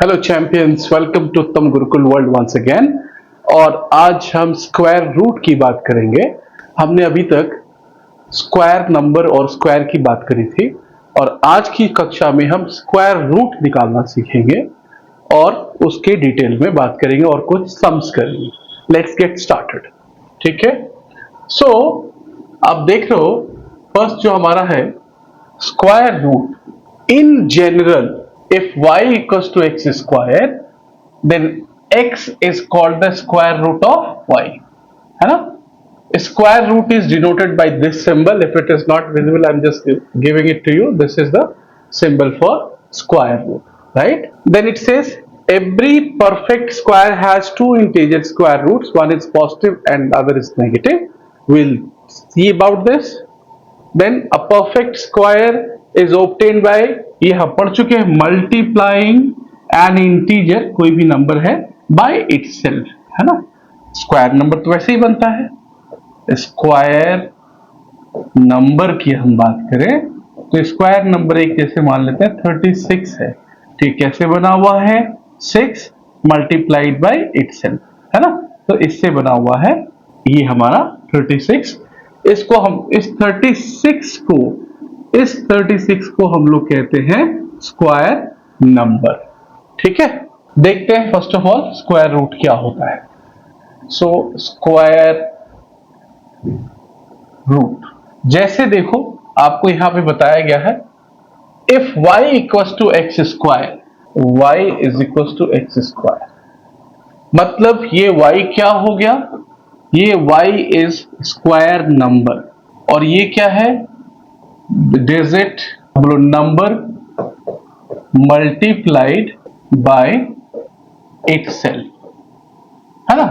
Hello champions, welcome to उत्तम Gurukul world once again. और आज हम स्क्वायर रूट की बात करेंगे। हमने अभी तक स्क्वायर नंबर और स्क्वायर की बात करी थी और आज की कक्षा में हम स्क्वायर रूट निकालना सीखेंगे और उसके डिटेल में बात करेंगे और कुछ सम्स करेंगे। Let's get started. ठीक है। सो आप देख रहे हो, फर्स्ट जो हमारा है square root. In general, if y equals to x square, then x is called the square root of y. है ना? Square root is denoted by this symbol. If it is not visible, I'm just giving it to you. This is the symbol for square root, right? Then it says every perfect square has two integer square roots. One is positive and other is negative. We'll see about this. Then a perfect square is obtained by, ये हम पढ़ चुके हैं, multiplying N integer, कोई भी number है, by itself, है ना। स्क्वायर नंबर तो वैसे ही बनता है। स्क्वायर नंबर की हम बात करें तो स्क्वायर नंबर एक जैसे मान लेते हैं 36 है। ठीक, कैसे बना हुआ है? 6 मल्टीप्लाइड बाय इटसेल्फ, है ना। तो इससे बना हुआ है ये हमारा 36। इसको हम इस 36 को हम लोग कहते हैं स्क्वायर नंबर। ठीक है, देखते हैं first of all square root क्या होता है। सो स्क्वायर रूट, जैसे देखो आपको यहां पे बताया गया है, if y equals to x square, y is equals to x square, मतलब ये y क्या हो गया? ये y इज स्क्वायर नंबर और ये क्या है? Digit number multiplied by itself, है ना।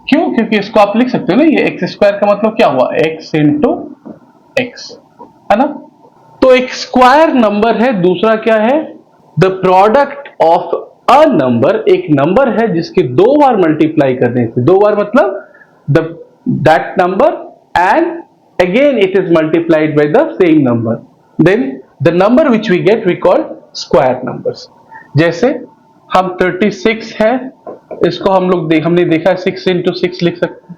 क्यों? क्योंकि इसको आप लिख सकते हो ना, ये एक्स स्क्वायर का मतलब क्या हुआ? एक्स इंटू एक्स, है ना। तो एक स्क्वायर नंबर है, दूसरा क्या है? The product of a number, एक नंबर है जिसके दो बार मल्टीप्लाई करने से, दो बार मतलब that number and again it is multiplied by the same number, then the number which we get we call square numbers. जैसे हम 36 है, इसको हम लोग हमने देखा 6 into 6 लिख सकते हैं।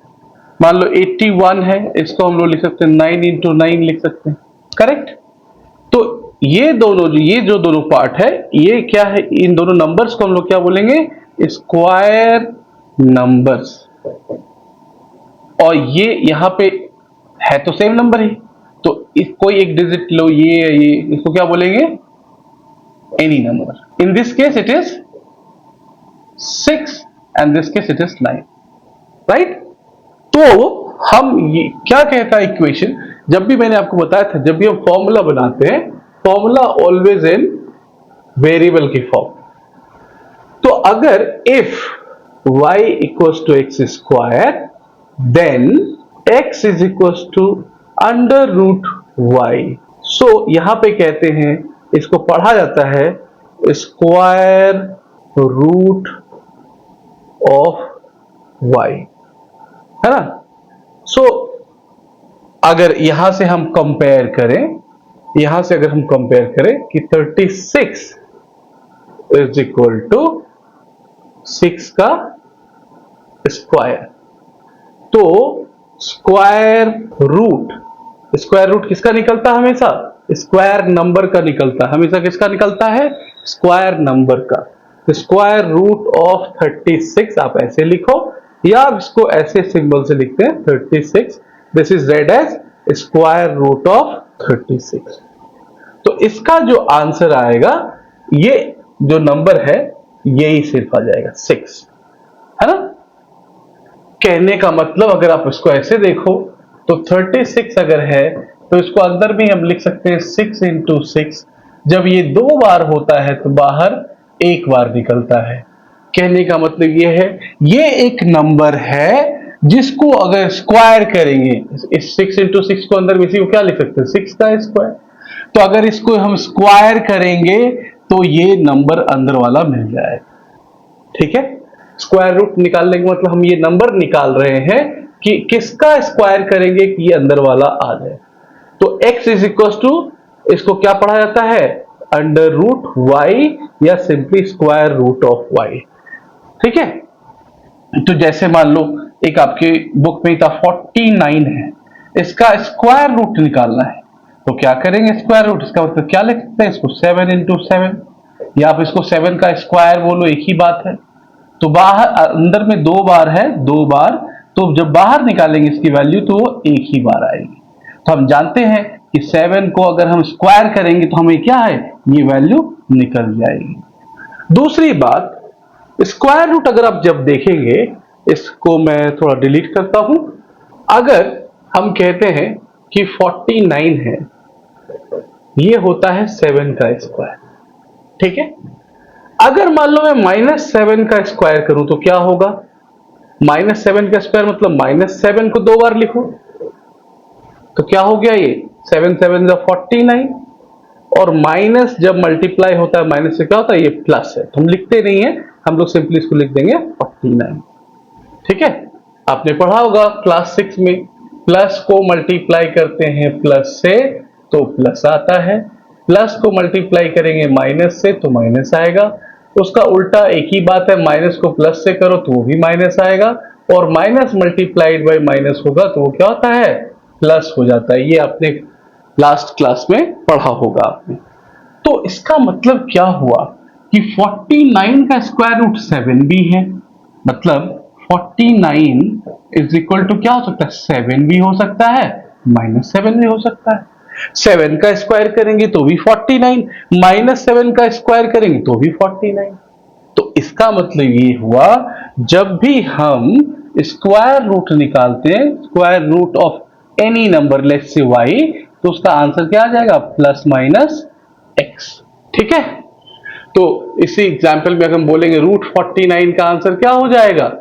मान लो 81 है, इसको हम लोग लिख सकते हैं 9 into 9 लिख सकते हैं, करेक्ट। तो ये जो दोनों पार्ट है, ये क्या है? इन दोनों नंबर्स को हम लोग क्या बोलेंगे? Square numbers. और ये यहां पे है तो सेम नंबर ही, तो कोई एक डिजिट लो, ये इसको क्या बोलेंगे? Any number. In this case it is 6 and this case it is 9, right. तो हम ये क्या कहता है इक्वेशन, जब भी मैंने आपको बताया था, जब भी हम फॉर्मूला बनाते हैं, फॉर्मूला ऑलवेज इन वेरिएबल की फॉर्म। तो अगर if y equals to x square, then x is equals to under root y. So यहां पे कहते हैं, इसको पढ़ा जाता है स्क्वायर रूट ऑफ y, है ना। सो अगर यहां से हम कंपेयर करें, कि 36 इज इक्वल टू 6 का स्क्वायर, तो स्क्वायर रूट किसका निकलता है? हमेशा स्क्वायर नंबर का निकलता है। हमेशा किसका निकलता है? स्क्वायर नंबर का। तो स्क्वायर रूट ऑफ 36 आप ऐसे लिखो, या आप इसको ऐसे सिंबल से लिखते हैं 36, this is read as square root of 36। तो इसका जो आंसर आएगा, ये जो नंबर है यही सिर्फ आ जाएगा 6, है ना। कहने का मतलब अगर आप इसको ऐसे देखो तो 36 अगर है तो इसको अंदर भी हम लिख सकते हैं 6 into 6। जब ये दो बार होता है तो बाहर एक बार निकलता है। कहने का मतलब ये है, ये एक नंबर है जिसको अगर स्क्वायर करेंगे, इस 6 into 6 को अंदर इसी को क्या लिख सकते हैं? 6 का स्क्वायर। तो अगर इसको हम स्क्वायर करेंगे तो ये नंबर अंदर वाला मिल जाएगा। ठीक है, स्क्वायर रूट निकालने का मतलब हम ये नंबर निकाल रहे हैं कि किसका स्क्वायर करेंगे कि ये अंदर वाला आ जाए। तो x इज इक्वल टू, इसको क्या पढ़ा जाता है? अंडर रूट वाई या simply square root of Y. ठीक है, तो जैसे मान लो एक आपके बुक में था 49 है, इसका स्क्वायर रूट निकालना है, तो क्या करेंगे स्क्वायर रूट, इसका मतलब क्या लिख सकते हैं इसको 7 इंटू 7, या आप इसको 7 का स्क्वायर बोलो, एक ही बात है। तो बाहर अंदर में 2 बार है, 2 बार, तो जब बाहर निकालेंगे इसकी वैल्यू तो वो एक ही बार आएगी। तो हम जानते हैं कि 7 को अगर हम स्क्वायर करेंगे तो हमें क्या है, ये वैल्यू निकल जाएगी। दूसरी बात, स्क्वायर रूट अगर आप जब देखेंगे, इसको मैं थोड़ा डिलीट करता हूं, अगर हम कहते हैं कि 49 है, ये होता है 7 का स्क्वायर। ठीक है, अगर मान लो मैं -7 का स्क्वायर करूं तो क्या होगा, -7 का स्क्वायर मतलब -7 को 2 बार लिखो, तो क्या हो गया, ये 7 7 जा 49, और माइनस जब मल्टीप्लाई होता है माइनस से क्या होता है, ये प्लस है, तो हम लिखते नहीं है, हम लोग सिंपली इसको लिख देंगे 49। ठीक है, आपने पढ़ा होगा क्लास 6 में, प्लस को मल्टीप्लाई करते हैं प्लस से तो प्लस आता है, प्लस को मल्टीप्लाई करेंगे माइनस से तो माइनस आएगा, उसका उल्टा एक ही बात है, माइनस को प्लस से करो तो वो भी माइनस आएगा, और माइनस मल्टीप्लाइड बाय माइनस होगा तो वो क्या होता है, प्लस हो जाता है। ये आपने लास्ट क्लास में पढ़ा होगा आपने। तो इसका मतलब क्या हुआ कि 49 का स्क्वायर रूट 7 भी है, मतलब 49 इज इक्वल टू क्या हो सकता है, 7 भी हो सकता है, -7 भी हो सकता है। 7 का स्क्वायर करेंगे तो भी 49, -7 का स्क्वायर करेंगे तो भी 49। तो इसका मतलब ये हुआ, जब भी हम स्क्वायर रूट निकालते हैं, square root of any number let's say y, तो उसका आंसर क्या आ जाएगा, प्लस माइनस x। ठीक है, तो इसी एग्जांपल में अगर हम बोलेंगे रूट 49 का आंसर क्या हो जाएगा,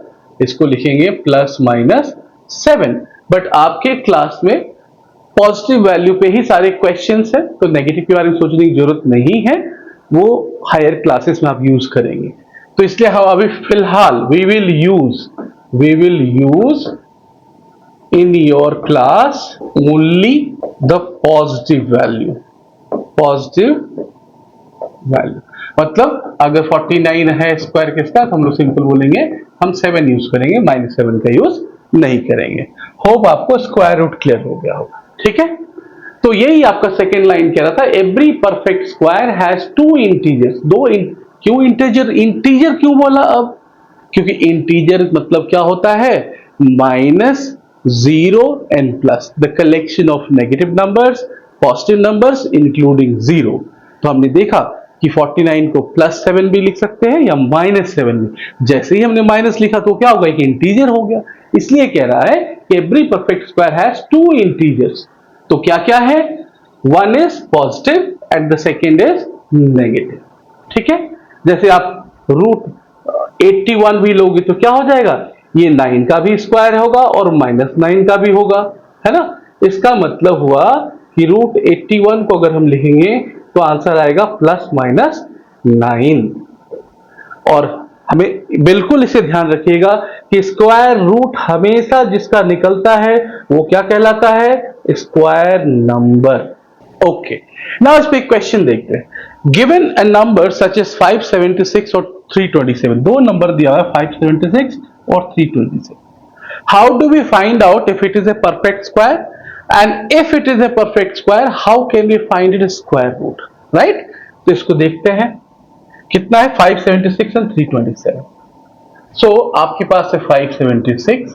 इसको लिखेंगे प्लस माइनस 7। बट आपके क्लास में पॉजिटिव वैल्यू पे ही सारे क्वेश्चंस हैं, तो नेगेटिव के बारे में सोचने की जरूरत नहीं है, वो हायर क्लासेस में आप यूज करेंगे। तो इसलिए हम अभी फिलहाल we will use in your class only the positive value, मतलब अगर 49 है स्क्वायर के साथ, हम लोग सिंपल बोलेंगे हम 7 यूज करेंगे, -7 का यूज नहीं करेंगे। होप आपको स्क्वायर रूट क्लियर हो गया होगा। ठीक है, तो यही आपका सेकेंड लाइन कह रहा था, every perfect square has 2 integers, क्यों इंटीजर क्यों बोला अब, क्योंकि इंटीजर मतलब क्या होता है, -0 and plus, the collection of negative numbers, positive numbers including 0। तो हमने देखा कि 49 को +7 भी लिख सकते हैं या -7 भी, जैसे ही हमने माइनस लिखा तो क्या होगा, एक इंटीजर हो गया। इसलिए कह रहा है कि every perfect square has 2 integers. तो क्या क्या है, one is positive and the second is negative. ठीक है, जैसे आप रूट 81 भी लोगे तो क्या हो जाएगा, ये 9 का भी स्क्वायर होगा और -9 का भी होगा, है ना। इसका मतलब हुआ कि रूट 81 को अगर हम लिखेंगे तो आंसर आएगा +-9। और हमें बिल्कुल इसे ध्यान रखिएगा कि स्क्वायर रूट हमेशा जिसका निकलता है वो क्या कहलाता है, स्क्वायर नंबर। ओके, नाउ इस पे क्वेश्चन देखते हैं। Given a number such as 576 और 327, दो नंबर दिया हुआ है 576 और 327। How do we find out if it is a perfect square, and if it is a perfect square how can we find it square root, right. तो इसको देखते हैं, कितना है 576 और 327। सो आपके पास है 576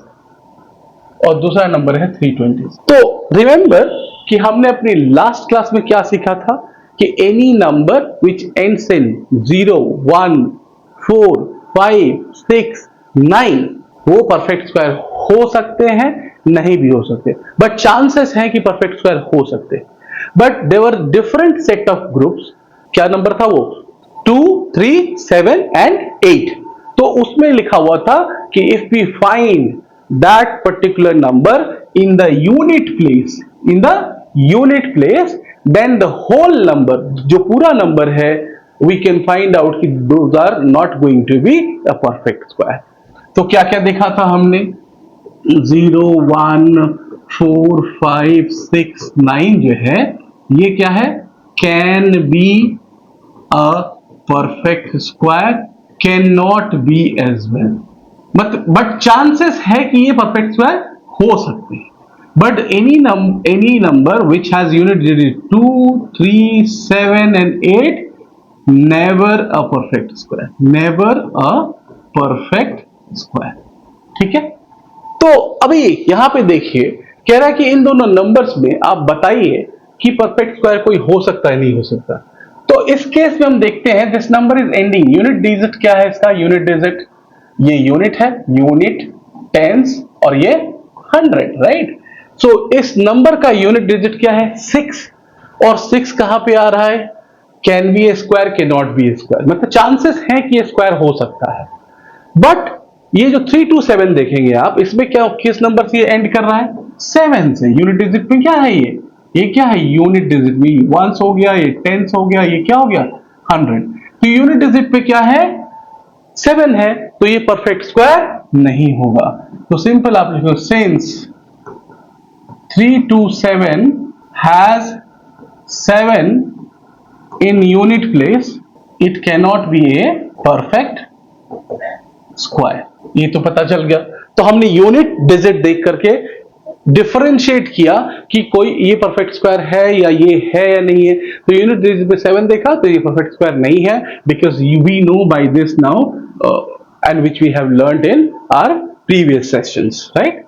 और दूसरा नंबर है 320। तो रिमेंबर कि हमने अपनी लास्ट क्लास में क्या सीखा था कि any number which ends in 0, 1, 4, 5, 6, 9 वो परफेक्ट स्क्वायर हो सकते हैं, नहीं भी हो सकते, बट चांसेस हैं कि परफेक्ट स्क्वायर हो सकते हैं। But there different set of groups. क्या नंबर था वो, 2, 3, 7 एंड 8। तो उसमें लिखा हुआ था कि if we find that particular number in the unit place then the whole number, जो पूरा नंबर है, वी कैन फाइंड आउट कि those are not going to be a perfect square. तो क्या क्या देखा था हमने, 0, 1, 4, 5, 6, 9 जो है ये क्या है, can be a perfect square can not be as well, but chances है कि ये परफेक्ट स्क्वायर हो सकते हैं, but any number which has unit digit 2, 3, 7 and 8, never a perfect square, never a perfect square. ठीक है, तो अभी यहां पे देखिए कह रहा है कि इन दोनों नंबर्स में आप बताइए कि परफेक्ट स्क्वायर कोई हो सकता है नहीं हो सकता। तो इस केस में हम देखते हैं this number is ending, unit digit क्या है इसका, यूनिट डिजिट ये यूनिट है, यूनिट टेंस और ये 100, राइट। सो इस नंबर का यूनिट डिजिट क्या है 6, और 6 कहां पे आ रहा है, can B A square, can not B A square, मतलब चांसेस है कि ये स्क्वायर हो सकता है। बट ये जो 3 2 7 देखेंगे आप, इसमें क्या किस नंबर से ये एंड कर रहा है 7 से, यूनिट डिजिट में क्या है ये क्या है यूनिट डिजिट में 1 हो गया, ये 10 हो गया, ये क्या हो गया 100, तो यूनिट डिजिट पे क्या है 7 है, तो ये परफेक्ट स्क्वायर नहीं होगा। तो सिंपल आप लिखो since 3 2 7 has 7 in unit place, it cannot be a perfect square। ये तो पता चल गया, तो हमने यूनिट डिजिट देख करके डिफरेंशिएट किया कि कोई ये परफेक्ट स्क्वायर है या ये है या नहीं है। तो यूनिट डिजिट पे 7 देखा तो ये परफेक्ट स्क्वायर नहीं है, because we know by this now and which we have learned in our previous sessions, right.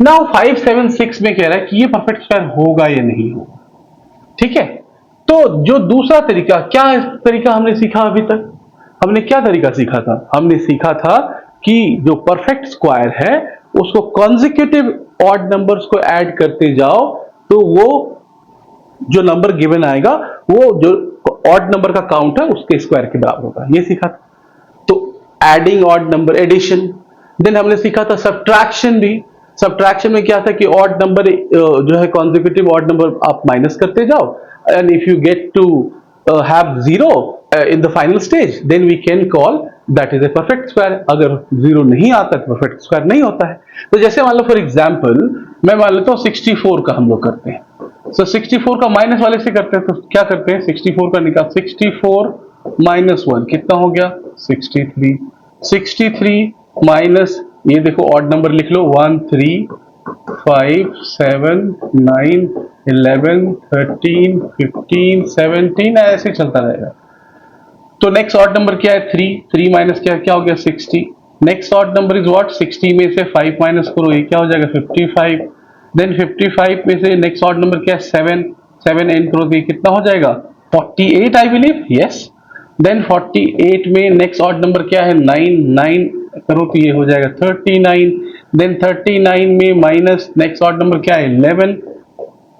Now 5 7 6 में कह रहा है कि ये परफेक्ट स्क्वायर होगा या नहीं होगा, ठीक है। तो जो दूसरा तरीका, क्या तरीका हमने सीखा अभी तक, हमने क्या तरीका सीखा था, हमने सीखा था कि जो परफेक्ट स्क्वायर है उसको कॉन्जिक्यूटिव ऑड नंबर्स को ऐड करते जाओ तो वो जो नंबर गिवन आएगा वो जो ऑड नंबर का काउंट है उसके स्क्वायर के बराबर होगा, ये सीखा था। तो adding odd number, addition. Then हमने सीखा था सब्ट्रैक्शन भी। सब्ट्रैक्शन में क्या था कि ऑड नंबर जो है कॉन्जिक्यूटिव ऑड नंबर आप माइनस करते जाओ, and if you get to have zero in the final stage then we can call that is a perfect square. अगर जीरो नहीं आता तो परफेक्ट स्क्वायर नहीं होता है। तो जैसे मान लो फॉर एग्जांपल मैं मान लेता हूं 64 का हम लोग करते हैं, सो 64 का माइनस वाले से करते हैं, तो क्या करते हैं 64 का निकाल 64 माइनस 1 कितना हो गया 63, 63 माइनस ये देखो ऑड नंबर लिख लो 1 3 5 7 9 11 13 15 17 ऐसे चलता रहेगा। तो नेक्स्ट ऑड नंबर क्या है 3, 3 माइनस क्या हो गया 60। Next odd number is what 60 में से 5 माइनस करो ये क्या हो जाएगा 55। देन 55 में से नेक्स्ट ऑड नंबर क्या है 7, 7 एंड करो तो ये कितना हो जाएगा 48 आई बिलीव, यस। देन 48 में नेक्स्ट ऑड नंबर क्या है 9, 9 करो तो ये हो जाएगा 39। देन 39 में माइनस नेक्स्ट ऑड नंबर क्या है 11,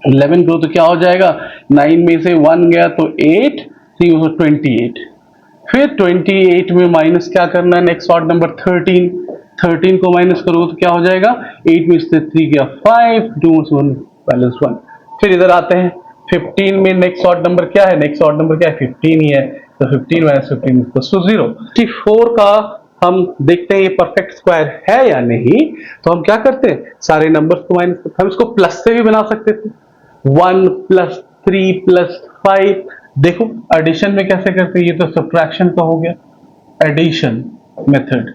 11 करो तो क्या हो जाएगा 9 में से 1 गया तो 8, 3 28। फिर 28 में माइनस क्या करना है नेक्स्ट ऑड नंबर 13, 13 को माइनस करो तो क्या हो जाएगा 8 में से 3 गया 5, 2 1 बैलेंस 1। फिर इधर आते हैं 15 में नेक्स्ट ऑड नंबर क्या है, नेक्स्ट ऑड नंबर क्या है 15 ही है, तो 15 माइनस 15 इक्वल्स टू 0। 64 का हम देखते हैं ये परफेक्ट स्क्वायर है या नहीं, तो हम क्या करते हैं सारे नंबर्स को माइनस करते हैं। हम इसको प्लस से भी बना सकते थे 1 प्लस 3 प्लस 5। देखो एडिशन में कैसे करते हैं, ये तो सब्ट्रैक्शन का हो गया, एडिशन मेथड,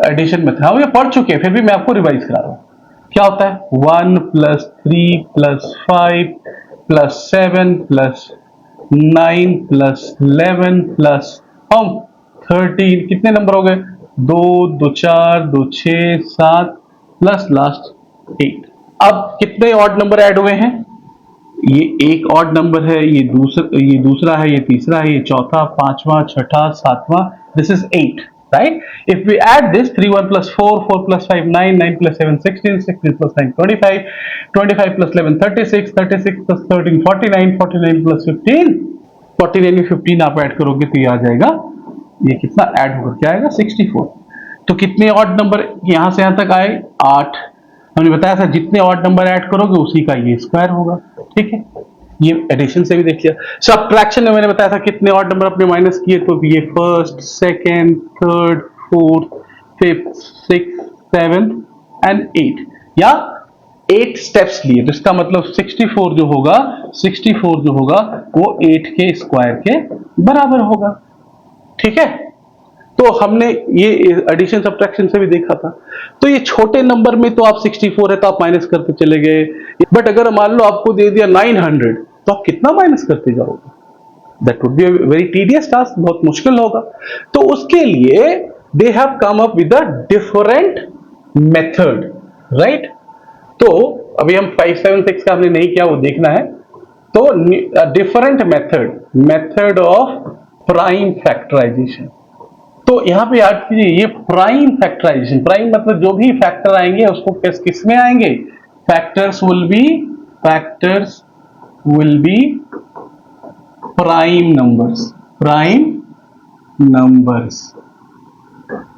एडिशन मेथड हम ये पढ़ चुके हैं फिर भी मैं आपको रिवाइज करा रहा हूं। क्या होता है 1 plus 3 plus 5 plus 7 plus 9 plus 11 plus हम 13, कितने नंबर हो गए 2 2 4 2 6 7 प्लस लास्ट 8। अब कितने ऑड नंबर ऐड हुए हैं, ये एक ऑड नंबर है, ये दूसरा है, ये तीसरा है, ये चौथा, पांचवा, छठा, सातवां, this is 8, right. If we add this 3 1 plus 4 4 plus 5 9 9 plus 7 16 16 plus 9 25 25 plus 11 36 36 plus 13 49 49 plus 15 49 में 15 आप ऐड करोगे तो ये आ जाएगा, ये कितना ऐड होकर क्या आएगा 64। तो कितने ऑड नंबर यहां से यहां तक आए 8। हमने बताया था जितने ऑड नंबर ऐड करोगे उसी का ये स्क्वायर होगा, ठीक है। ये एडिशन से भी देख लिया। सब्ट्रैक्शन में मैंने बताया था कितने ऑड नंबर अपने माइनस किए, तो ये first second third fourth fifth six seventh and 8 या 8 स्टेप्स लिए, तो इसका मतलब 64 जो होगा 64 जो होगा वो 8 के स्क्वायर के बराबर होगा। ठीक है, तो हमने ये एडिशन सब्ट्रैक्शन से भी देखा था। तो ये छोटे नंबर में तो आप 64 है तो आप माइनस करते चले गए, बट अगर मान लो आपको दे दिया 900 तो आप कितना माइनस करते जाओगे? That would be very tedious task, बहुत मुश्किल होगा। तो उसके लिए they have come up with a different method, right. तो अभी हम 576 का हमने नहीं किया, वो देखना है। तो different method of prime factorization. तो यहां पे याद कीजिए, ये प्राइम फैक्टराइजेशन, प्राइम मतलब जो भी फैक्टर आएंगे उसको किस में आएंगे? Factors will be prime numbers.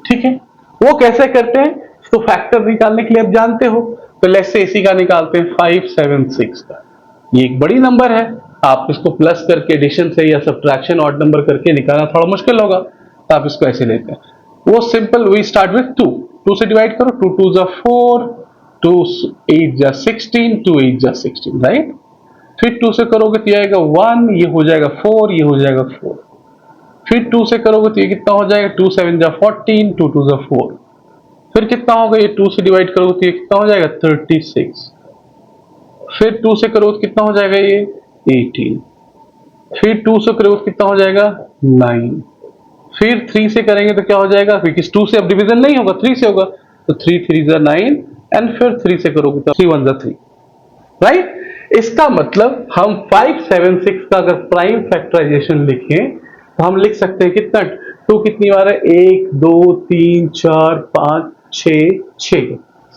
ठीक है, वो कैसे करते हैं? तो फैक्टर निकालने के लिए आप जानते हो, तो लेट्स से इसी का निकालते हैं 576 का। ये एक बड़ी नंबर है, आप इसको प्लस करके एडिशन से या सब्ट्रैक्शन ऑड नंबर करके निकालना थोड़ा मुश्किल होगा, तो आप इसको ऐसे लेते हैं। वो सिंपल, वी स्टार्ट विथ 2 से डिवाइड करो, 2 2 जा 4, 2 8 जा 16, 2 8 जा 16, राइट। फिर 2 से करोगे तो ये आएगा 1, ये हो जाएगा 4, ये हो जाएगा 4। फिर 2 से करोगे तो ये कितना हो जाएगा? 2 7 जा 14, 2 2 जा 4। फिर कितना होगा? ये 2 से डिवाइड करोगे तो ये कितना हो जाएगा? 36। फिर 2 से करोगे तो कितना हो जाएगा? ये 18। फिर 2 से करोगे तो कितना हो जाएगा? 9। फिर 3 से करेंगे तो क्या हो जाएगा? क्योंकि 2 से अब डिवीजन नहीं होगा, 3 से होगा, तो 3 3 जा 9, एंड फिर 3 से करोगे तो 3 1 जा 3, राइट। इसका मतलब हम 576 का अगर प्राइम फैक्टराइजेशन लिखें तो हम लिख सकते हैं कितना? 2 कितनी बार है? 1 2 3 4 5 6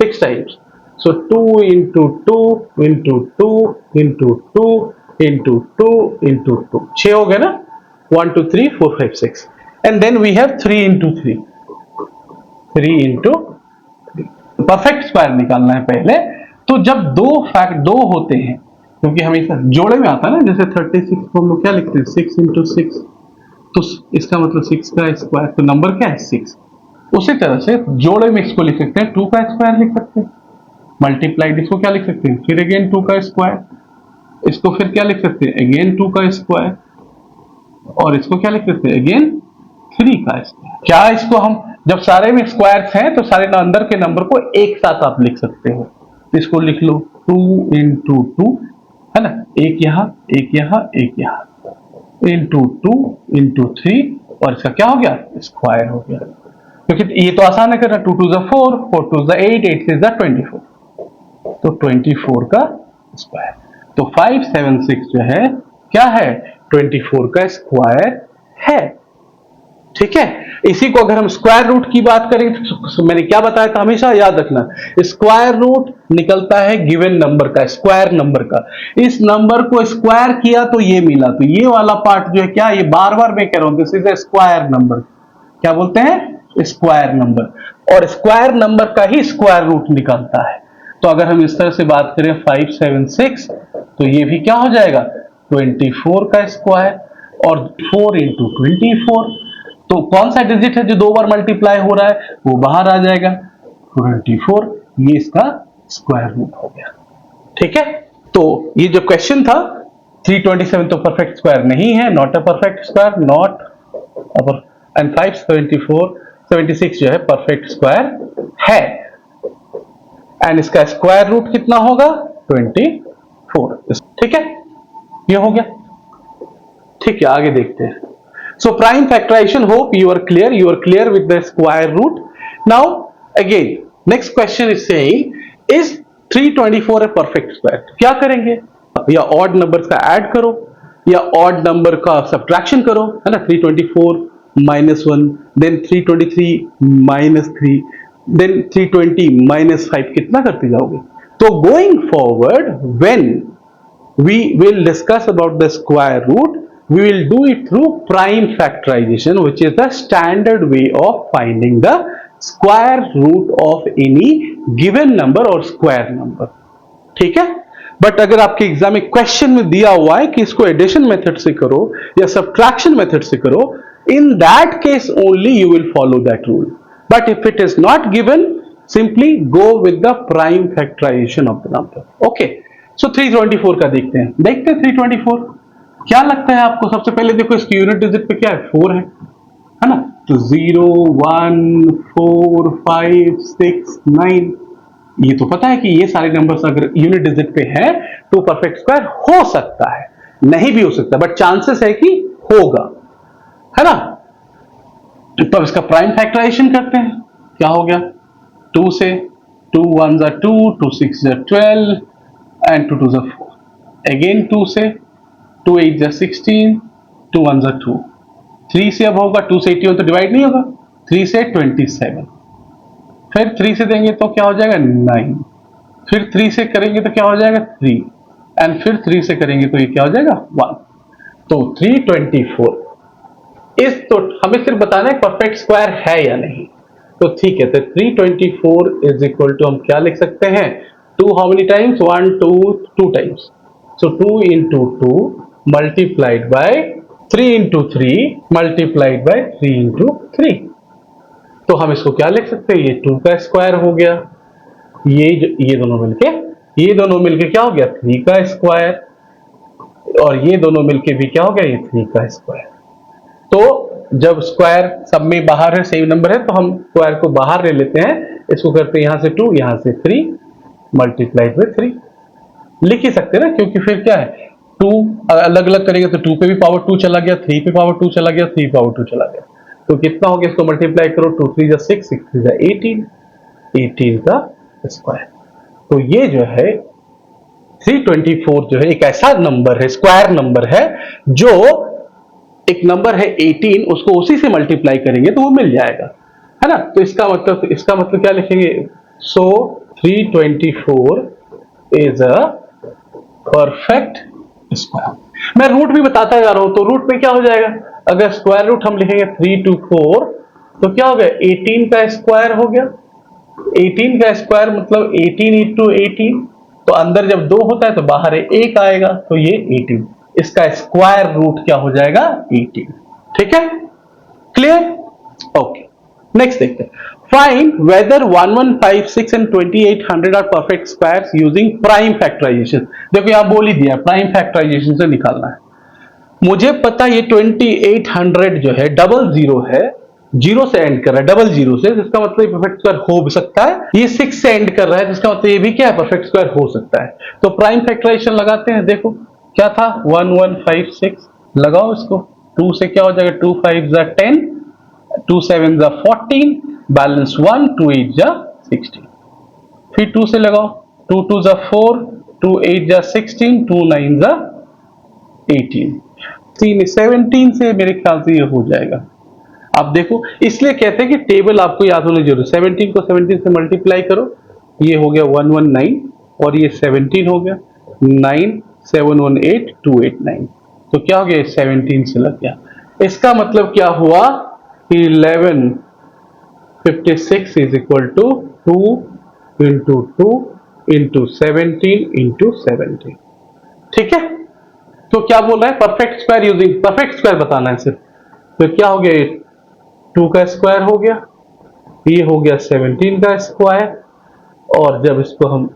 6 टाइम्स। सो 2 into 2 into 2 into 2 into 2 into 2, 6 हो गया ना? 1 2 3 4 5 6, and then we have 3 into 3 perfect square निकालना है पहले। तो जब दो होते हैं, क्योंकि हमेशा जोड़े में आता है ना, जैसे 36 को हम लोग क्या लिखते हैं? 6 into 6, तो इसका मतलब 6 का स्क्वायर, तो नंबर क्या है? 6। उसी तरह से जोड़े में इसको लिख सकते हैं 2 का स्क्वायर लिख सकते हैं, मल्टीप्लाइड इसको क्या लिख सकते हैं? फिर अगेन 2 का स्क्वायर, इसको फिर क्या लिख सकते हैं? अगेन 2 का स्क्वायर, और इसको क्या लिख सकते हैं? अगेन 3 का स्क्वायर। क्या इसको हम जब सारे में स्क्वायर्स हैं तो सारे अंदर के नंबर को एक साथ आप लिख सकते हो। इसको लिख लो 2 into 2, है ना, एक यहाँ एक यहाँ एक यहाँ, into 2 into 3, और इसका क्या हो गया? स्क्वायर हो गया। क्योंकि ये तो आसान है करना, 2 2 जा 4, 4 2 जा 8, 8 6 जा 24, तो 24 का स्क्वायर। तो 576 जो है क्या है? 24 का स्क्वायर है। ठीक है, इसी को अगर हम स्क्वायर रूट की बात करें तो मैंने क्या बताया था, हमेशा याद रखना, स्क्वायर रूट निकलता है गिवन नंबर का, स्क्वायर नंबर का। इस नंबर को स्क्वायर किया तो ये मिला, तो ये वाला पार्ट जो है क्या, ये बार बार मैं कह रहा हूं, this is a square number. क्या बोलते हैं? Square number. और स्क्वायर नंबर का ही स्क्वायर रूट निकलता है। तो अगर हम इस तरह से बात करें 576, तो ये भी क्या हो जाएगा? 24 का स्क्वायर, और 4 into 24, तो कौन सा डिजिट है जो 2 बार मल्टीप्लाई हो रहा है? वो बाहर आ जाएगा, 24, ये इसका स्क्वायर रूट हो गया। ठीक है, तो ये जो क्वेश्चन था 327 तो परफेक्ट स्क्वायर नहीं है, not a perfect square, not upper, and 576 जो है परफेक्ट स्क्वायर है। एंड इसका स्क्वायर रूट कितना होगा? 24। ठीक है, ये हो गया। ठीक है, आगे देखते हैं। So prime factorization, hope you are clear with the square root. Now again next question is saying, is 324 a perfect square? क्या करेंगे? या odd numbers का add करो या odd number का subtraction करो, है ना। 324 minus 1, then 323 minus 3, then 320 minus 5, कितना करते जाओगे? तो going forward when we will discuss about the square root, we will do it through prime factorization, which is the standard way of finding the square root of any given number or square number. ठीक है, but अगर आपके exam में question में दिया हुआ है कि इसको एडिशन मेथड से करो या सब्ट्रैक्शन मेथड से करो, in that case only you will follow that rule. But if it is not given, simply go with the prime factorization of the number. Okay. सो 324 का देखते हैं 324 क्या लगता है आपको। सबसे पहले देखो इसकी यूनिट डिजिट पे क्या है, 4 है ना। तो 0 1 4 5 6 9, ये तो पता है कि ये सारे नंबर्स अगर यूनिट डिजिट पे हैं तो परफेक्ट स्क्वायर हो सकता है, नहीं भी हो सकता, बट चांसेस है कि होगा, है ना। तो अब इसका प्राइम फैक्टराइजेशन करते हैं। क्या हो गया, 2 से 2 1 2, 2 6 12 एंड 2 2 4, अगेन 2 से 2 8 16, 2 1 2, 3 से अब होगा 2 से 81 तो डिवाइड नहीं होगा, 3 से 27, फिर 3 से देंगे तो क्या हो जाएगा 9, फिर 3 से करेंगे तो क्या हो जाएगा 3, एंड फिर 3 से करेंगे तो ये क्या हो जाएगा 1। तो 324 इस, तो हमें सिर्फ बताना है परफेक्ट स्क्वायर है या नहीं। तो ठीक है, तो 324 इज इक्वल टू हम क्या लिख सकते हैं, 2 how many times, 1 2 times, so 2 into 2 multiplied by 3 into 3 multiplied by 3 into 3। तो हम इसको क्या लिख सकते हैं, ये 2 का स्क्वायर हो गया, ये दोनों मिलके क्या हो गया 3 का स्क्वायर, और ये दोनों मिलके भी क्या हो गया, ये 3 का स्क्वायर। तो जब स्क्वायर सब में बाहर है, सेम नंबर है, तो हम स्क्वायर को बाहर ले लेते हैं, इसको करते हैं यहां से 2 यहां से 3 मल्टीप्लाइड बाय 3, लिख ही सकते हैं ना, क्योंकि फिर क्या है 2 अलग अलग करेंगे तो 2 पे भी पावर 2 चला गया, 3 पे पावर 2 चला गया, 3 पावर 2 चला गया, तो कितना हो गया, इसको मल्टीप्लाई करो, 2 3 6 6 3 18, 18 का स्क्वायर। तो ये जो है 324 जो है एक ऐसा नंबर है, स्क्वायर नंबर है, जो एक नंबर है 18, उसको उसी से मल्टीप्लाई करेंगे तो वो मिल जाएगा, है ना। तो इसका मतलब क्या लिखेंगे, सो 324 इज अ परफेक्ट स्क्वायर। मैं रूट भी बताता जा रहा हूं, तो रूट में क्या हो जाएगा, अगर स्क्वायर रूट हम लिखेंगे 324 तो क्या हो गया, 18 का स्क्वायर हो गया, 18 का स्क्वायर मतलब 18 into 18, तो अंदर जब 2 होता है तो बाहर 1 आएगा, तो ये 18, इसका स्क्वायर रूट क्या हो जाएगा 18। ठीक है, क्लियर, ओके। नेक्स्ट देखते हैं, find whether 1156 and 2800 are perfect squares using prime factorization. देखो यहां बोल ही दिया प्राइम फैक्टराइजेशन से निकालना है। मुझे पता ये 2800 जो है डबल जीरो है, जीरो से एंड कर रहा है, डबल जीरो से, जिसका मतलब ये परफेक्ट स्क्वायर हो भी सकता है। ये 6 से एंड कर रहा है, जिसका मतलब ये भी क्या है, परफेक्ट स्क्वायर हो सकता है। तो प्राइम फैक्टराइजेशन लगाते हैं। देखो क्या था, 1156 लगाओ इसको, 2 से क्या हो जाएगा, 2 5 10, 2 7 14, बैलेंस 1, 2 8 16, फिर 2 से लगाओ, 2 2 4, 2 8 16, 2 9 18, 3 17 से मेरे ख्याल से ये हो जाएगा। अब देखो, इसलिए कहते हैं कि टेबल आपको याद होनी जरूरी। 17 को 17 से मल्टीप्लाई करो, ये हो गया 119, और ये 17 हो गया 9 7 1 8 2 8 9, तो क्या हो गया 17 से लग गया। इसका मतलब क्या हुआ कि 1156 is equal to 2 into 2 into 17 into 17। ठीक है, तो क्या बोल रहा है, perfect square using, perfect square बताना है सिर्फ। तो क्या हो गया, 2 का स्क्वायर हो गया, ये हो गया 17 का स्क्वायर, और जब इसको हम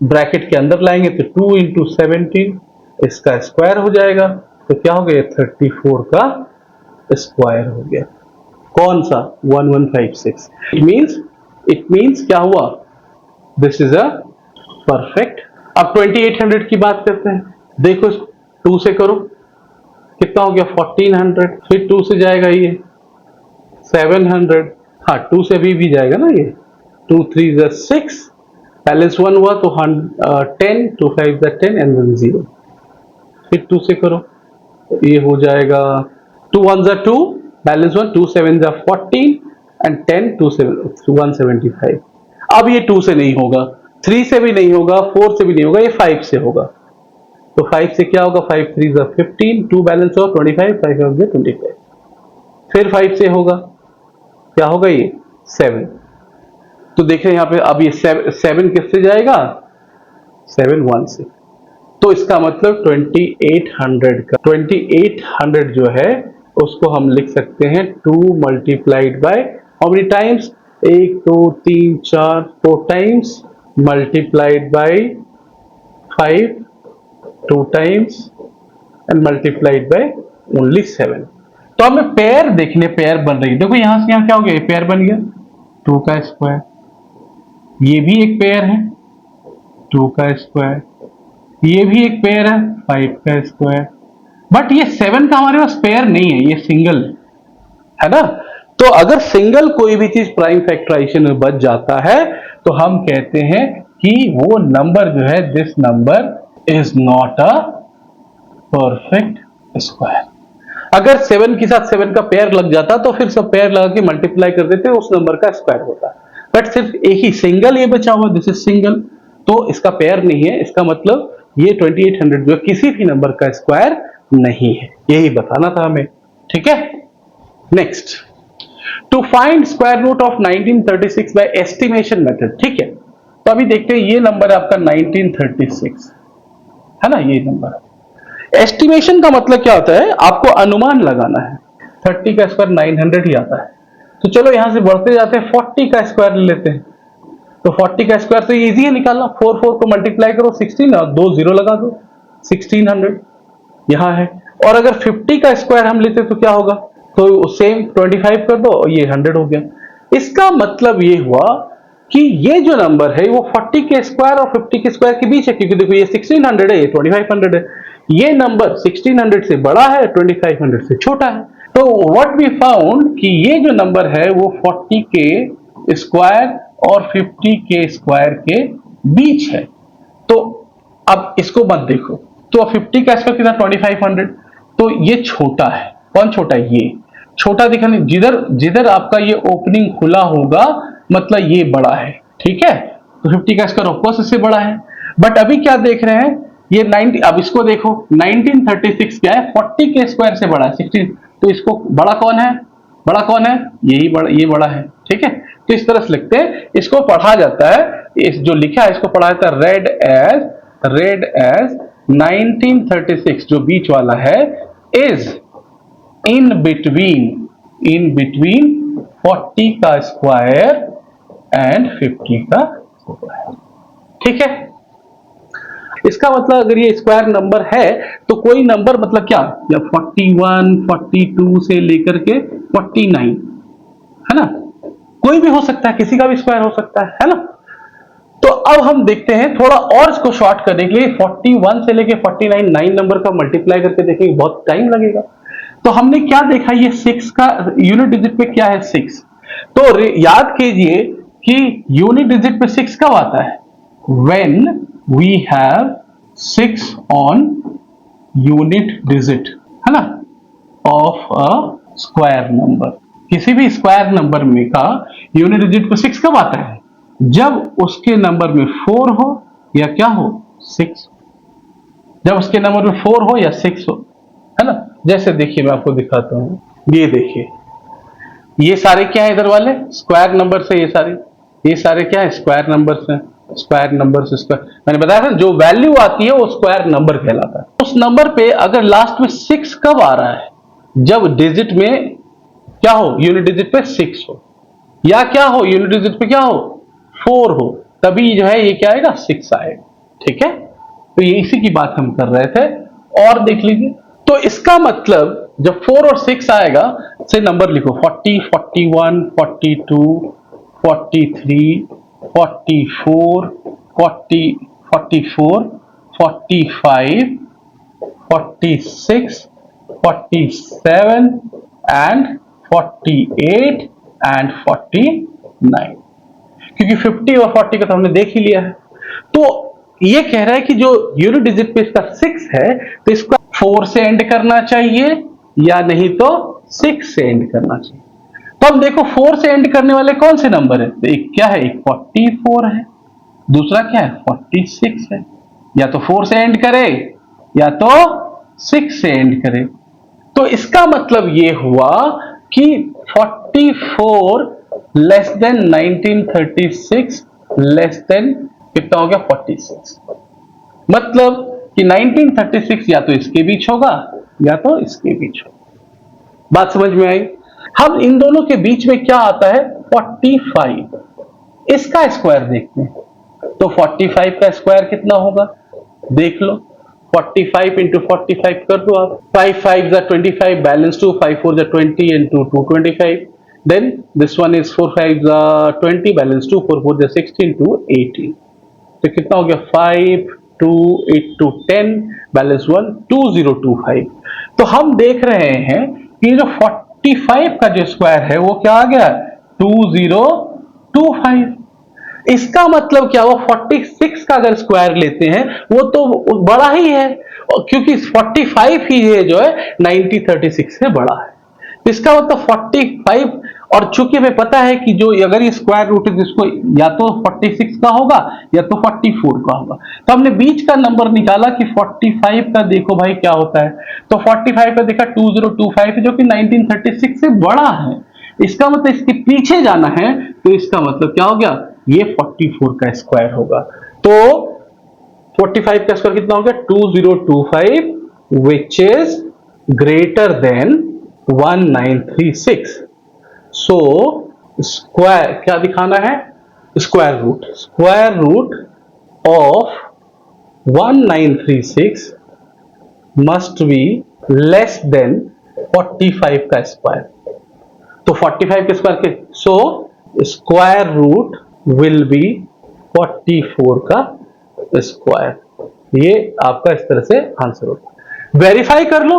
ब्रैकेट के अंदर लाएंगे तो 2 into 17 इसका स्क्वायर हो जाएगा, तो क्या हो गया 34 का स्क्वायर हो गया। कौन सा, 1156। इट मीन्स क्या हुआ, दिस इज अ परफेक्ट। अब 2800 की बात करते हैं। देखो 2 से करो, कितना हो गया 1400, फिर 2 से जाएगा ये 700, हाँ 2 से भी जाएगा ना ये, 2 3 6, बैलेंस 1 हुआ तो 10, 2 5 10 एंड 1 0, फिर 2 से करो, ये हो जाएगा 2 1 2, बैलेंस 1, 2 7 14 एंड 10 2 7 175। अब ये 2 से नहीं होगा, 3 से भी नहीं होगा, 4 से भी नहीं होगा, ये 5 से होगा। तो 5 से क्या होगा, 5 3 15, 2 बैलेंस हो 25, 5 25, फिर 5 से होगा, क्या होगा ये 7। तो देख रहे हैं यहाँ पे, अब ये 7 किससे जाएगा, 7 1 से। तो इसका मतलब 2800 का 2800 जो है उसको हम लिख सकते हैं 2 multiplied by how many times, 1 2 3 4 4 times multiplied by 5 2 times and multiplied by only 7। तो हमें पेयर देखने, पेयर बन रही है। देखो यहां से यहां क्या हो गया, पेयर बन गया 2 का स्क्वायर, ये भी एक पेयर है 2 का स्क्वायर, ये भी एक पेयर है 5 का स्क्वायर। बट ये 7 का हमारे पास पेयर नहीं है, ये सिंगल है ना। तो अगर सिंगल कोई भी चीज प्राइम फैक्टराइजेशन में बच जाता है तो हम कहते हैं कि वो नंबर जो है, this number is not a perfect square. अगर 7 के साथ 7 का पेयर लग जाता तो फिर सब पेयर लगा के मल्टीप्लाई कर देते, उस नंबर का स्क्वायर होता। बट सिर्फ एक ही सिंगल ये बचा हुआ, दिस इज सिंगल, तो इसका पेयर नहीं है। इसका मतलब ये 2800 जो किसी भी नंबर का स्क्वायर नहीं है, यही बताना था हमें। ठीक है, next, to find square root of 1936 by estimation method. ठीक है, तो अभी देखते हैं, ये नंबर है आपका 1936 है ना, ये नंबर। एस्टिमेशन का मतलब क्या होता है, आपको अनुमान लगाना है। 30 का स्क्वायर 900 ही आता है, तो चलो यहां से बढ़ते जाते हैं, 40 का स्क्वायर ले लेते हैं। तो 40 का स्क्वायर तो इजी है निकालना, 4 4 को मल्टीप्लाई करो 16 और 2 0 लगा दो, 1600 यहां है। और अगर 50 का स्क्वायर हम लेते तो क्या होगा, तो सेम 25 कर दो और ये 100 हो गया। इसका मतलब ये हुआ कि ये जो नंबर है वो 40 के स्क्वायर और 50 के स्क्वायर के बीच है, क्योंकि देखो ये 1600 है, ये 2500 है। ये नंबर 1600 से बड़ा है, 2500 से छोटा है। तो व्हाट वी फाउंड कि ये जो नंबर है वो 40 के स्क्वायर और 50 के स्क्वायर के बीच है। तो अब इसको मत देखो, तो 50 का स्क्वायर कितना 2500, तो ये छोटा है। कौन छोटा है, ये छोटा दिखा नहीं, जिधर जिधर आपका ये ओपनिंग खुला होगा मतलब ये बड़ा है। ठीक है, तो 50 का स्क्वायर ऑफकोर्स इससे बड़ा है। बट अभी क्या देख रहे हैं, ये 90, अब इसको देखो 1936 क्या है, 40 के स्क्वायर से बड़ा है 16, तो इसको बड़ा कौन है, बड़ा कौन है, यही बड़ा, ये बड़ा है। ठीक है, तो इस तरह से लिखते हैं, इसको पढ़ा जाता है, इस जो लिखा है इसको पढ़ा जाता है रेड एज 1936 जो बीच वाला है इज इन बिटवीन 40 का स्क्वायर एंड 50 का स्क्वायर। ठीक है, इसका मतलब अगर ये स्क्वायर नंबर है तो कोई नंबर मतलब क्या, या 41 42 से लेकर के 49 है ना, कोई भी हो सकता है, किसी का भी स्क्वायर हो सकता है ना। तो अब हम देखते हैं थोड़ा और इसको शॉर्ट करने के लिए, 41 से लेके 49 9 नंबर का मल्टीप्लाई करके देखेंगे, बहुत टाइम लगेगा। तो हमने क्या देखा, ये 6 का यूनिट डिजिट पे क्या है 6, तो याद कीजिए कि यूनिट डिजिट पे 6 कब आता है, when we have 6 on unit digit है ना ऑफ अ स्क्वायर नंबर। किसी भी स्क्वायर नंबर में का यूनिट डिजिट पे 6 कब आता है, जब उसके नंबर में 4 हो या क्या हो 6, जब उसके नंबर में 4 हो या 6 हो, है ना। जैसे देखिए मैं आपको दिखाता हूं, ये देखिए, ये सारे क्या है इधर वाले स्क्वायर नंबर से, ये सारे क्या है स्क्वायर नंबर से, स्क्वायर नंबर से स्क्वायर, मैंने बताया था जो वैल्यू आती है वो स्क्वायर नंबर कहलाता है। उस नंबर पे अगर लास्ट में 6 कब आ रहा है, जब डिजिट में क्या हो, यूनिट डिजिट पे 6 हो, या क्या हो यूनिट डिजिट पे क्या हो 4 हो, तभी जो है ये क्या आएगा 6 आएगा। ठीक है, तो ये इसी की बात हम कर रहे थे। और देख लीजिए, तो इसका मतलब जब 4 और 6 आएगा से नंबर लिखो 40 41 42 43 44 40 44 45 46 47 एंड 48 एंड 49, क्योंकि 50 और 40 का तो हमने देख ही लिया है। तो ये कह रहा है कि जो यूनिट डिजिट पे इसका 6 है तो इसका 4 से एंड करना चाहिए या नहीं तो 6 से एंड करना चाहिए। तो अब देखो 4 से एंड करने वाले कौन से नंबर है, तो एक क्या है, एक 44 है, दूसरा क्या है 46 है। या तो 4 से एंड करे या तो 6 से एंड करे। तो इसका मतलब ये हुआ कि 44 लेस देन 1936 लेस देन कितना हो गया 46, मतलब कि 1936 या तो इसके बीच होगा या तो इसके बीच होगा। बात समझ में आई। हम इन दोनों के बीच में क्या आता है 45, इसका स्क्वायर देखते हैं। तो 45 का स्क्वायर कितना होगा, देख लो, 45 इंटू 45 कर दो आप, 5 5 जा 25, बैलेंस 2, 5 4 जा 20 into 225, then this one is 4 5 जा 20, बैलेंस 2, 4 4 जा 16 टू 18, तो कितना हो गया 5 2 8 टू 10, बैलेंस 1 2025। तो हम देख रहे हैं कि जो 45 का जो स्क्वायर है वो क्या आ गया 2025। इसका मतलब क्या हुआ 46 का अगर स्क्वायर लेते हैं वो तो बड़ा ही है, क्योंकि 45 ही है जो है 1936 से बड़ा है। इसका मतलब 45, और चूंकि हमें पता है कि जो अगर ये स्क्वायर रूट है जिसको या तो 46 का होगा या तो 44 का होगा, तो हमने बीच का नंबर निकाला कि 45 का देखो भाई क्या होता है, तो 45 का देखा 2025 जो कि 1936 से बड़ा है। इसका मतलब इसके पीछे जाना है, तो इसका मतलब क्या हो गया ये 44 का स्क्वायर होगा। तो 45 का स्क्वायर कितना हो गया 2025 which is greater than 1936। So square क्या दिखाना है, square root of 1936 must be less than 45 का स्क्वायर। तो 45 के स्क्वायर के, so square root will be 44 का स्क्वायर। ये आपका इस तरह से आंसर होगा। वेरीफाई कर लो,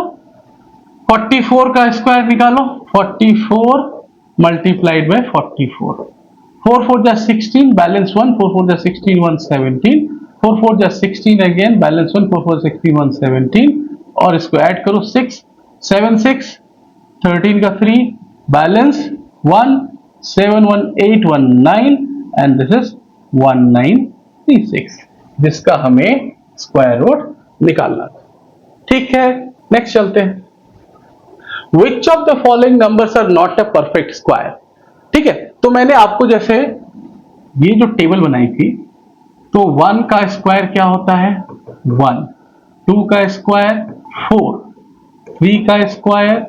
44 का स्क्वायर निकालो, 44 मल्टीप्लाइड बाय 44, 4 4 जा 16, बैलेंस 1, 4 4 जा 16 1 17, 4 4 जा 16 अगेन, बैलेंस 1, 4 4 16 1 17, और इसको ऐड करो 6 7 6 13 का 3, बैलेंस 1 7 1 8 1 9, एंड दिस इज 1936, जिसका हमें स्क्वायर रूट निकालना था। ठीक है, नेक्स्ट चलते हैं। Which of the following numbers are not a perfect square? ठीक है, तो मैंने आपको जैसे ये जो टेबल बनाई थी, तो 1 का स्क्वायर क्या होता है 1, 2 का स्क्वायर 4, 3 का स्क्वायर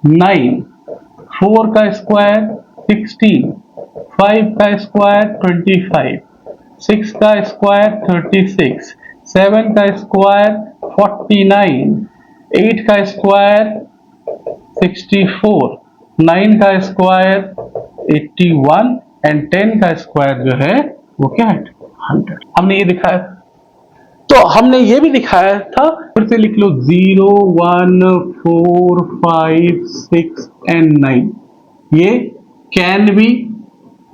9, 4 का स्क्वायर 16, 5 का स्क्वायर 25, 6 का स्क्वायर 36, 7 का स्क्वायर 49, 8 का स्क्वायर 64, 9 का स्क्वायर 81, एंड 10 का स्क्वायर जो है वो क्या है 100। हमने ये दिखाया था, तो हमने ये भी दिखाया था, फिर से लिख लो 0 1 4 5 6 एंड 9, ये कैन बी,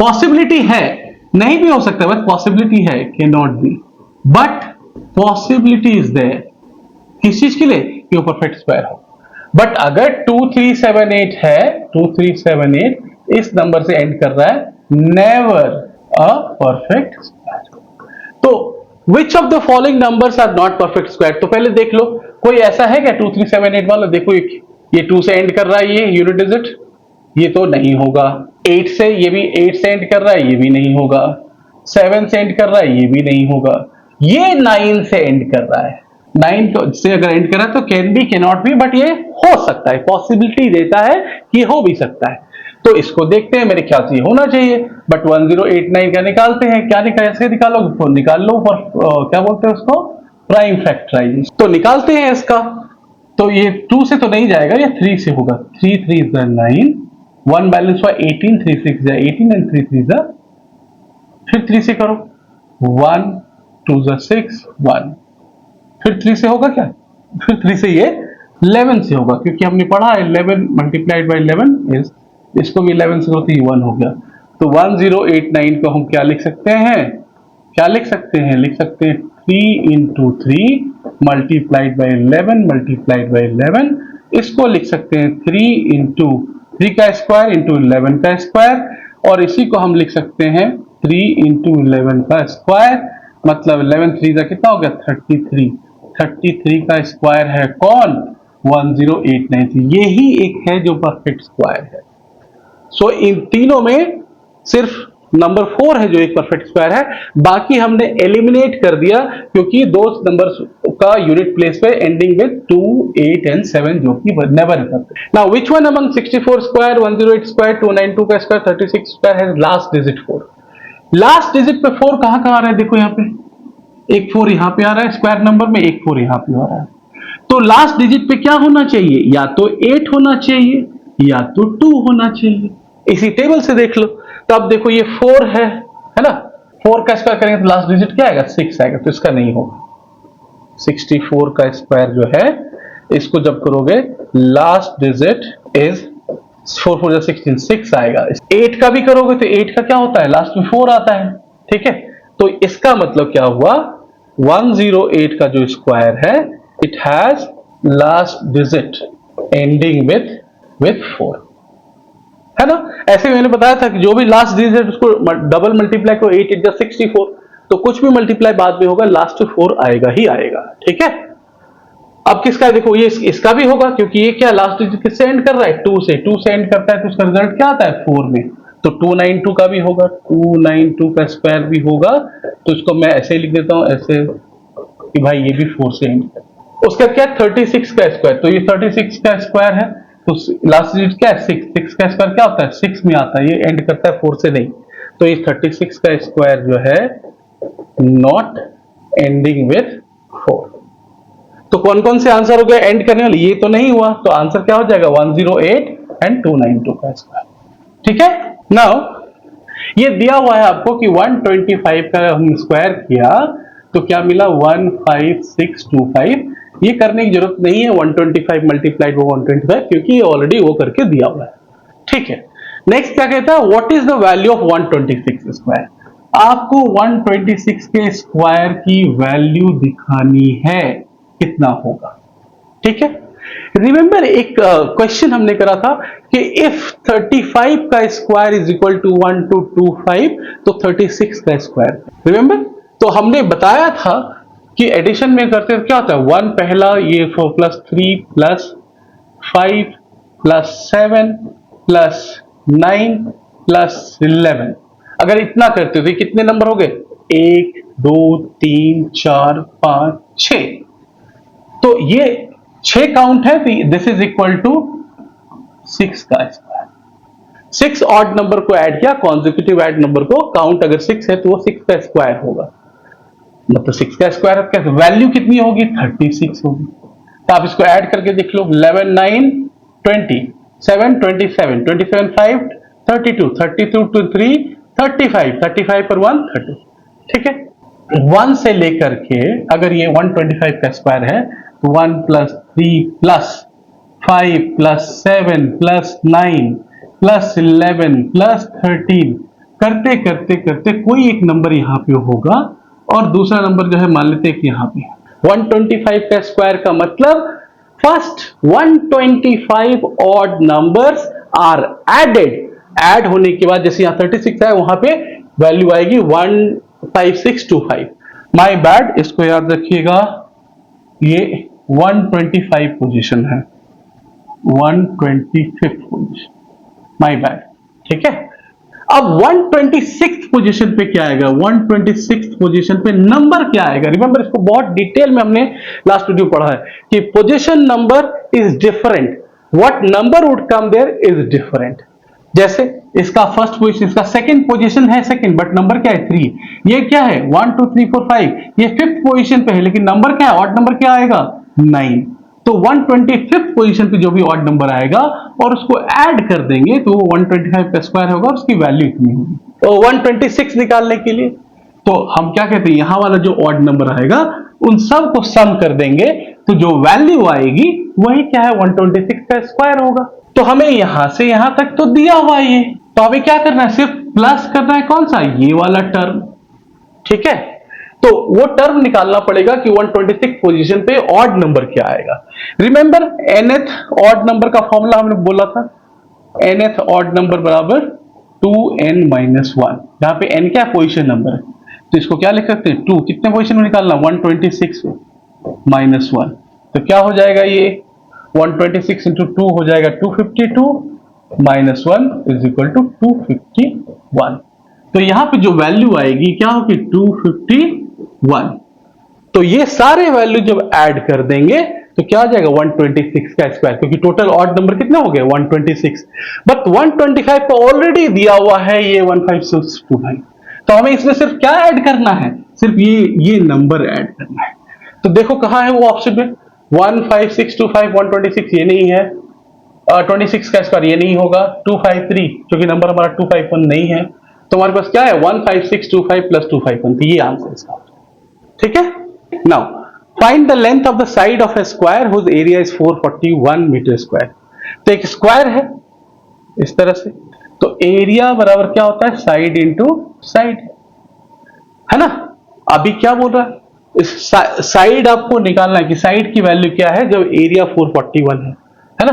पॉसिबिलिटी है, नहीं भी हो सकता, बस पॉसिबिलिटी है, can not be, but possibility is there. किस चीज के लिए कि वो परफेक्ट स्क्वायर हो। बट अगर 2378 है, 2378 इस नंबर से एंड कर रहा है, नेवर अ परफेक्ट स्क्वायर। तो which of the following numbers are not perfect square, तो पहले देख लो कोई ऐसा है क्या 2378 वाला, देखो ये 2 से एंड कर रहा है, ये यूनिट डिजिट, ये तो नहीं होगा। 8 से, ये भी 8 से एंड कर रहा है, ये भी नहीं होगा। 7 से एंड कर रहा है, ये भी नहीं होगा। ये 9 से एंड कर रहा है, 9 तो से अगर एंड कर रहा है तो can be, can not be, but ये हो सकता है, पॉसिबिलिटी देता है कि हो भी सकता है। तो इसको देखते हैं, मेरे ख्याल से ये होना चाहिए, बट 1089 का निकालते हैं। क्या ऐसे निकालोगे तो निकाल लो, क्या बोलते हैं उसको, प्राइम फैक्टराइजेशन। तो निकालते हैं इसका, तो ये 2 से तो नहीं जाएगा, ये 3 से होगा। 3 3 is 9, 1 बैलेंस हुआ 18, 3 6 is 18 एंड 3 3 is, फिर 3 से करो, 1 2 is 6 1, फिर 3 से होगा क्या, फिर 3 से ये 11 से होगा, क्योंकि हमने पढ़ा है 11 मल्टीप्लाइड बाई 11 इज, इसको भी 11 से होती है 1 हो गया। तो 1089 को हम क्या लिख सकते हैं, क्या लिख सकते हैं, लिख सकते हैं 3 into 3 multiplied by 11 multiplied by 11, इसको लिख सकते हैं 3 इंटू 3 का स्क्वायर इंटू 11 का स्क्वायर, और इसी को हम लिख सकते हैं 3 इंटू 11 का स्क्वायर, मतलब 11 3 का कितना हो गया 33, 33 का स्क्वायर है कौन 1089, यही एक है जो परफेक्ट स्क्वायर है। सो इन तीनों में सिर्फ नंबर 4 है जो एक परफेक्ट स्क्वायर है, बाकी हमने एलिमिनेट कर दिया क्योंकि दो नंबर्स का यूनिट प्लेस पे एंडिंग विद 2 8 एंड 7 जो कि नेवर है perfect. Now which one among 64 square 108 square 292 का square 36 square has last digit 4। Last digit पे 4 कहां आ रहा है, देखो यहां पे एक 4 यहां पे आ रहा है स्क्वायर नंबर में, एक 4 यहां पे आ रहा है। तो लास्ट डिजिट पे क्या होना चाहिए? या तो 8 होना चाहिए या तो 2 होना चाहिए। इसी टेबल से देख लो। तो अब देखो ये 4 है ना? 4 का स्क्वायर करेंगे तो लास्ट डिजिट क्या आएगा? 6 आएगा, तो इसका नहीं होगा। 64 का स्क्वायर जो है, इसको जब करोगे लास्ट डिजिट इज 4 4 जा 16, 6 आएगा। 8 का भी करोगे तो 8 का क्या होता है? लास्ट में 4 आता है। ठीक है, तो इसका मतलब क्या हुआ? 108 का जो स्क्वायर है, it has last digit ending with 4, है ना? ऐसे मैंने बताया था कि जो भी लास्ट डिजिट उसको डबल मल्टीप्लाई करो, 8 8 जा 64, तो कुछ भी मल्टीप्लाई बाद में होगा, लास्ट 4 आएगा ही आएगा। ठीक है, अब किसका देखो, ये इसका भी होगा, क्योंकि ये क्या लास्ट डिजिट किससे एंड कर रहा है? 2 से। 2 से एंड करता है तो उसका रिजल्ट क्या आता है? 4 में। तो 292 का भी होगा, 292 का स्क्वायर भी होगा। तो इसको मैं ऐसे ही लिख देता हूं, ऐसे कि भाई ये भी 4 से एंड करता है। उसका क्या? 36 का स्क्वायर। तो ये 36 का स्क्वायर है, तो लास्ट डिजिट क्या है? 6। 6 का स्क्वायर क्या होता है? 6 में आता है, ये एंड करता है 4 से नहीं। तो ये 36 का स्क्वायर जो है नॉट एंडिंग विथ 4। तो कौन कौन से आंसर हो गए एंड करने वाले? ये तो नहीं हुआ, तो आंसर क्या हो जाएगा? 108 एंड 292 का स्क्वायर। ठीक है, नाउ ये दिया हुआ है आपको कि 125 का हम स्क्वायर किया तो क्या मिला? 15625। ये करने की जरूरत नहीं है 125 मल्टीप्लाइड 125, क्योंकि ये ऑलरेडी वो करके दिया हुआ है। ठीक है, नेक्स्ट क्या कहता है? What is the value of 126 square? आपको 126 के स्क्वायर की वैल्यू दिखानी है, कितना होगा। ठीक है, रिमेंबर एक क्वेश्चन हमने करा था कि इफ 35 का स्क्वायर इज इक्वल टू 1225, तो 36 का स्क्वायर, रिमेंबर? तो हमने बताया था कि एडिशन में करते हैं क्या होता है? 1 पहला, ये 4 plus 3 plus 5 plus 7 plus 9 plus 11। अगर इतना करते हो तो कितने नंबर हो गए? 1 2 3 4 5 6। तो ये 6 काउंट है, दिस इज इक्वल टू 6 का स्क्वायर। 6 ऑड नंबर को ऐड किया, कॉन्जिक्यूटिव ऐड नंबर को, काउंट अगर 6 है तो वो 6 का स्क्वायर होगा। मतलब 6 का स्क्वायर कैसे? वैल्यू कितनी होगी? 36 होगी। तो आप इसको ऐड करके देख लो, 11 9 20 7 27 27 5 32 32 to 3 35 35 पर 1 30। ठीक है, 1 से लेकर के अगर ये 125 का स्क्वायर है तो 1 plus 3 plus 5 plus 7 plus 9 plus 11 plus 13 करते करते करते कोई एक नंबर यहां पे होगा और दूसरा नंबर जो है मान लेते हैं कि यहां पे 125 का स्क्वायर का मतलब first 125 odd numbers are added. Add होने के बाद जैसे यहां 36 है वहां पे वैल्यू आएगी 15625। माय बैड, इसको याद रखिएगा, ये 125 पोजीशन है, 125 पोजीशन, माय बैड। ठीक है, अब 126 पोजीशन पे क्या आएगा? 126 पोजीशन पे नंबर क्या आएगा? रिमेंबर, इसको बहुत डिटेल में हमने लास्ट वीडियो पढ़ा है कि position number is different, what number would come there is different. जैसे इसका फर्स्ट पोजीशन, इसका सेकंड पोजीशन है सेकंड, बट नंबर क्या है? 3। ये क्या है? 1 2 3 4 5, ये फिफ्थ पोजीशन पे है, लेकिन नंबर क्या है? ऑड नंबर क्या आएगा? 9। तो 125 पोजीशन पे जो भी ऑड नंबर आएगा और उसको ऐड कर देंगे तो 125 का स्क्वायर होगा, उसकी वैल्यू इतनी होगी। तो 126 निकालने के लिए तो हम क्या कहते हैं, यहां वाला जो ऑड नंबर आएगा उन सब को सम कर देंगे तो जो वैल्यू आएगी वही क्या है? 126 का स्क्वायर होगा। तो हमें यहां से यहां तक तो दिया हुआ है ये, तो हमें क्या करना है? सिर्फ प्लस करना है। कौन सा? ये वाला टर्म। ठीक है, तो वो टर्म निकालना पड़ेगा कि 126 पोजीशन पे ऑड नंबर क्या आएगा। रिमेंबर, nth ऑड नंबर का फॉर्मूला हमने बोला था, nth ऑड नंबर बराबर 2n - 1। यहां पे n क्या पोजीशन नंबर है, तो इसको क्या लिख सकते हैं? 2। कितने पोजीशन में निकालना? 126 - 1। तो क्या हो जाएगा? ये 126 इंटू 2 हो जाएगा 252 - 1 इज इक्वल टू 251। तो यहां पे जो वैल्यू आएगी क्या होगी? 251। तो ये सारे वैल्यू जब ऐड कर देंगे तो क्या आ जाएगा? 126 का स्क्वायर, क्योंकि टोटल ऑड नंबर कितने हो गए? 126। बट 125 को ऑलरेडी दिया हुआ है ये 15625। तो हमें इसमें सिर्फ क्या ऐड करना है? सिर्फ ये नंबर ऐड करना है। तो देखो कहाँ है वो ऑप्शन में, 15625 126 ये नहीं है, 26 का स्क्वायर ये नहीं होगा, 253 क्योंकि नंबर हमारा 251 नहीं है, तो हमारे पास क्या है 15625 प्लस 251, तो ये आंसर इसका। ठीक है, now find the length of the side of a square whose area is 441 metre square. तो एक स्क्वायर है इस तरह से, तो एरिया बराबर क्या होता है साइड इंटू साइड, है ना। अभी क्या बोल रहा है, इस साइड आपको निकालना है कि साइड की वैल्यू क्या है जब एरिया 441 है ना।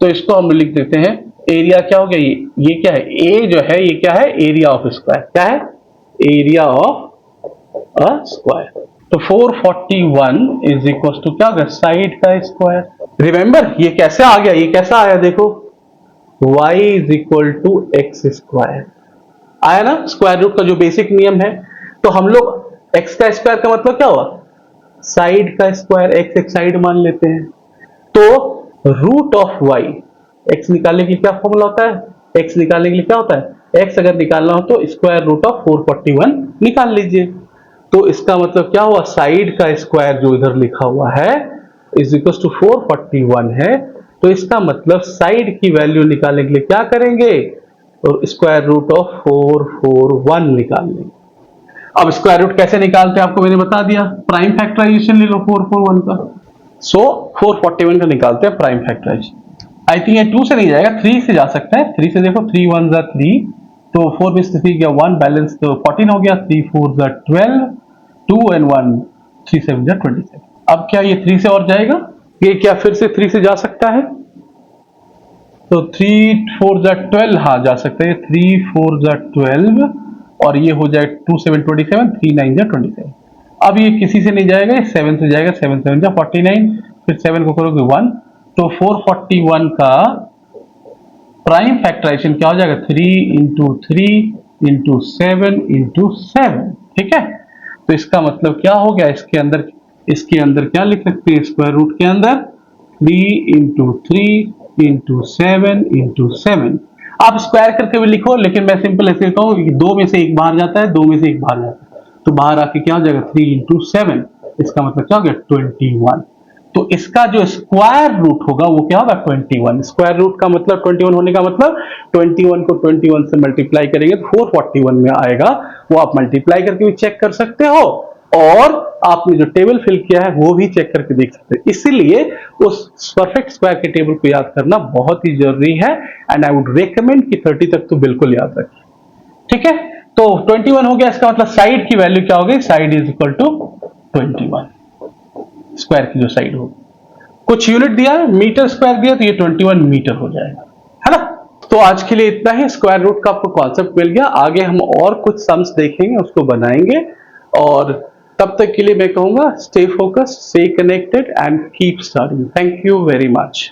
तो इसको हम लिख देते हैं, एरिया क्या हो गया, ये क्या है, ए जो है ये क्या है एरिया ऑफ स्क्वायर, क्या है एरिया ऑफ अ स्क्वायर। तो 441 इज इक्वल टू क्या होगा साइड का स्क्वायर। रिमेंबर ये कैसे आ गया, ये कैसा आया देखो, y is equal to x square आया ना, स्क्वायर रूट का जो बेसिक नियम है। तो हम लोग x का स्क्वायर का मतलब क्या हुआ साइड का स्क्वायर, x एक साइड मान लेते हैं। तो रूट ऑफ y, x निकालने के लिए क्या फॉर्मूला होता है, x निकालने के लिए क्या होता है, x अगर निकालना हो तो स्क्वायर रूट ऑफ 441 निकाल लीजिए। तो इसका मतलब क्या हुआ साइड का स्क्वायर जो इधर लिखा हुआ है इज इक्वल टू 441 है, तो इसका मतलब साइड की वैल्यू निकालने के लिए क्या करेंगे, और स्क्वायर रूट ऑफ 441 निकाल लेंगे। अब स्क्वायर रूट कैसे निकालते हैं आपको मैंने बता दिया, प्राइम फैक्टराइजेशन ले लो 441 का। सो 441 का निकालते हैं प्राइम फैक्टराइजेशन। आई थिंक ये 2 से नहीं जाएगा, 3 से जा सकता है। 3 से देखो 3 1 जा 3, तो 4 में से 3 गया 1 बैलेंस, तो 14 हो गया, 3 4 जा 12, 2 and 1 3 7 जा 27। अब क्या ये 3 से और जाएगा, ये क्या फिर से 3 से जा सकता है, तो 3 4 जा 12, हाँ जा सकता है, 3 4 जा 12 और ये हो जाए 2 7 27, 3 9 जा 27। अब ये किसी से नहीं जाएगा, ये 7 से जाएगा, 7 7 जा 49, फिर 7 को करोगे 1, तो 441 का प्राइम फैक्टराइजेशन क्या हो जाएगा 3 इंटू 3 इंटू 7 इंटू 7। ठीक है, तो इसका मतलब क्या हो गया, इसके अंदर क्या लिख सकते हैं स्क्वायर रूट के अंदर 3 इंटू 3 इंटू 7 इंटू 7। आप स्क्वायर करके भी लिखो, लेकिन मैं सिंपल ऐसे लिखता हूँ कि 2 में से 1 बाहर जाता है, 2 में से 1 बाहर जाता है, तो बाहर आके क्या हो जाएगा 3 इंटू 7, इसका मतलब क्या हो गया 21। तो इसका जो स्क्वायर रूट होगा वो क्या होगा 21। स्क्वायर रूट का मतलब 21 होने का मतलब 21 को 21 से मल्टीप्लाई करेंगे तो 441 में आएगा, वो आप मल्टीप्लाई करके भी चेक कर सकते हो और आपने जो टेबल फिल किया है वो भी चेक करके देख सकते हैं। इसीलिए उस परफेक्ट स्क्वायर के टेबल को याद करना बहुत ही जरूरी है, एंड आई वुड रेकमेंड कि 30 तक तो बिल्कुल याद रखिए। ठीक है, तो 21 हो गया, इसका मतलब साइड की वैल्यू क्या हो गई, side is equal to 21, square की जो साइड होगी। कुछ यूनिट दिया है, मीटर स्क्वायर दिया, तो ये 21 मीटर हो जाएगा, है ना। तो आज के लिए इतना ही, स्क्वायर रूट का आपको कॉन्सेप्ट मिल गया। आगे हम और कुछ सम्स देखेंगे, उसको बनाएंगे, और तब तक के लिए मैं कहूंगा stay focused, stay connected and keep studying. Thank you very much.